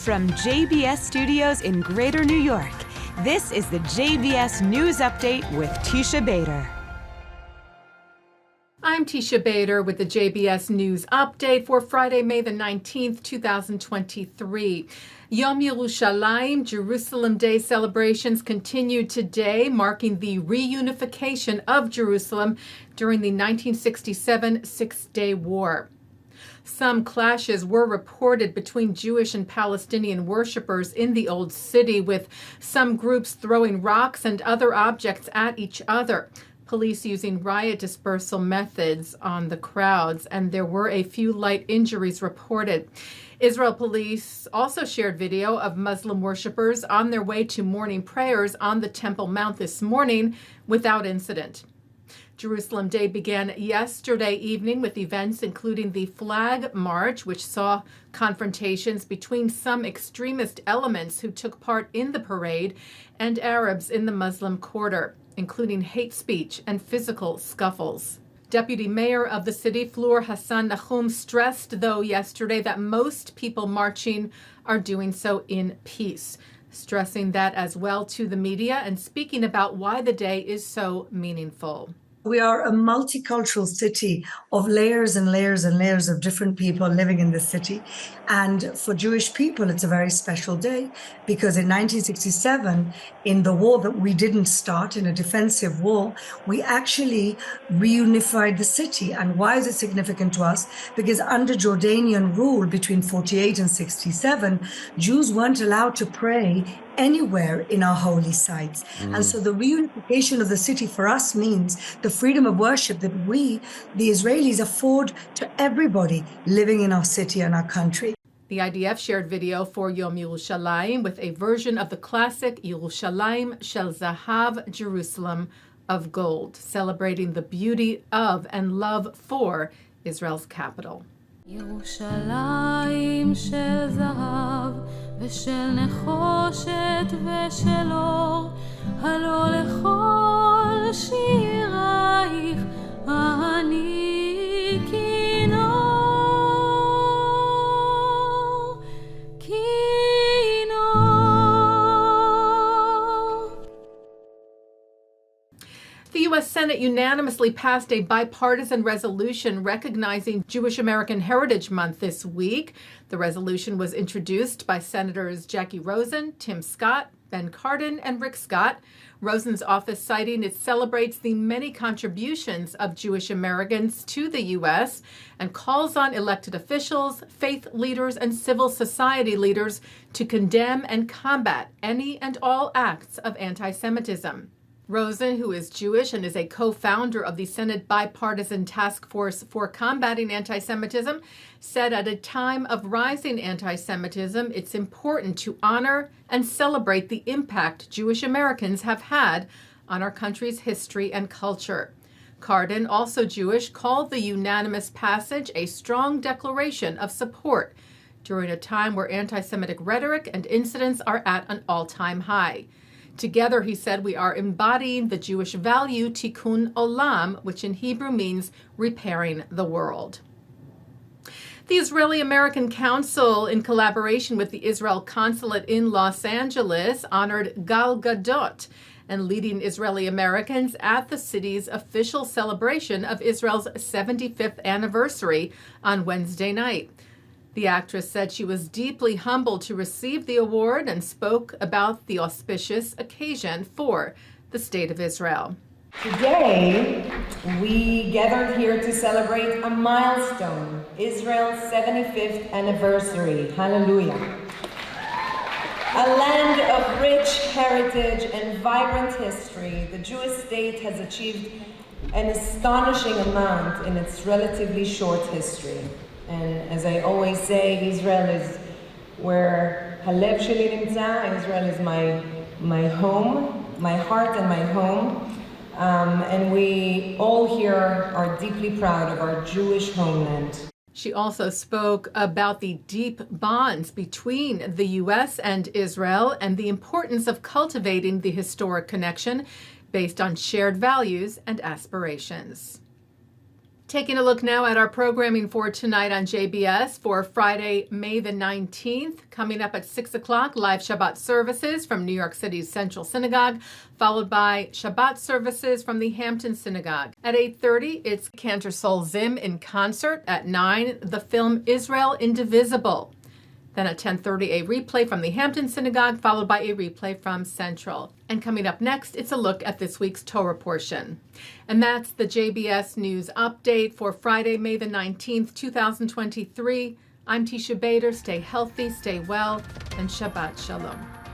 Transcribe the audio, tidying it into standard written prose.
From JBS Studios in Greater New York, this is the JBS News Update with Teisha Bader. I'm Teisha Bader with the JBS News Update for Friday, May the 19th, 2023. Yom Yerushalayim, Jerusalem Day celebrations continued today, marking the reunification of Jerusalem during the 1967 Six-Day War. Some clashes were reported between Jewish and Palestinian worshipers in the Old City, with some groups throwing rocks and other objects at each other. Police using riot dispersal methods on the crowds, and there were a few light injuries reported. Israel police also shared video of Muslim worshipers on their way to morning prayers on the Temple Mount this morning without incident. Jerusalem Day began yesterday evening with events including the Flag March, which saw confrontations between some extremist elements who took part in the parade and Arabs in the Muslim quarter, including hate speech and physical scuffles. Deputy Mayor of the city, Fleur Hassan Nahum, stressed, though, yesterday that most people marching are doing so in peace, stressing that as well to the media and speaking about why the day is so meaningful. We are a multicultural city of layers and layers and layers of different people living in the city. And for Jewish people, it's a very special day because in 1967, in the war that we didn't start, in a defensive war, we actually reunified the city. And why is it significant to us? Because under Jordanian rule between 48 and 67, Jews weren't allowed to pray anywhere in our holy sites. And so the reunification of the city for us means the freedom of worship that we, the Israelis, afford to everybody living in our city and our country. The IDF shared video for Yom Yerushalayim with a version of the classic Yerushalayim Shel Zahav, Jerusalem of Gold, celebrating the beauty of and love for Israel's capital. ירושלים של זהב ושל נחושת ושל אור, הלא לכל שירייך אני כינור, כינור. The U.S. Senate unanimously passed a bipartisan resolution recognizing Jewish American Heritage Month this week. The resolution was introduced by Senators Jackie Rosen, Tim Scott, Ben Cardin, and Rick Scott. Rosen's office citing it celebrates the many contributions of Jewish Americans to the U.S. and calls on elected officials, faith leaders, and civil society leaders to condemn and combat any and all acts of anti-Semitism. Rosen, who is Jewish and is a co-founder of the Senate Bipartisan Task Force for Combating Anti-Semitism, said at a time of rising anti-Semitism, it's important to honor and celebrate the impact Jewish Americans have had on our country's history and culture. Cardin, also Jewish, called the unanimous passage a strong declaration of support during a time where anti-Semitic rhetoric and incidents are at an all-time high. Together, he said, we are embodying the Jewish value tikkun olam, which in Hebrew means repairing the world. The Israeli American Council, in collaboration with the Israel Consulate in Los Angeles, honored Gal Gadot and leading Israeli Americans at the city's official celebration of Israel's 75th anniversary on Wednesday night. The actress said she was deeply humbled to receive the award and spoke about the auspicious occasion for the State of Israel. Today, we gathered here to celebrate a milestone, Israel's 75th anniversary. Hallelujah. A land of rich heritage and vibrant history, the Jewish state has achieved an astonishing amount in its relatively short history. And as I always say, Israel is where halev sheli nimtza. Israel is my home, my heart and my home. And we all here are deeply proud of our Jewish homeland. She also spoke about the deep bonds between the U.S. and Israel and the importance of cultivating the historic connection based on shared values and aspirations. Taking a look now at our programming for tonight on JBS for Friday, May the 19th. Coming up at 6 o'clock, live Shabbat services from New York City's Central Synagogue, followed by Shabbat services from the Hampton Synagogue. At 8:30, it's Cantor Sol Zim in concert. At 9, the film Israel Indivisible. Then at 10:30, a replay from the Hampton Synagogue, followed by a replay from Central. And coming up next, it's a look at this week's Torah Portion. And that's the JBS News Update for Friday, May the 19th, 2023. I'm Teisha Bader. Stay healthy, stay well, and Shabbat Shalom.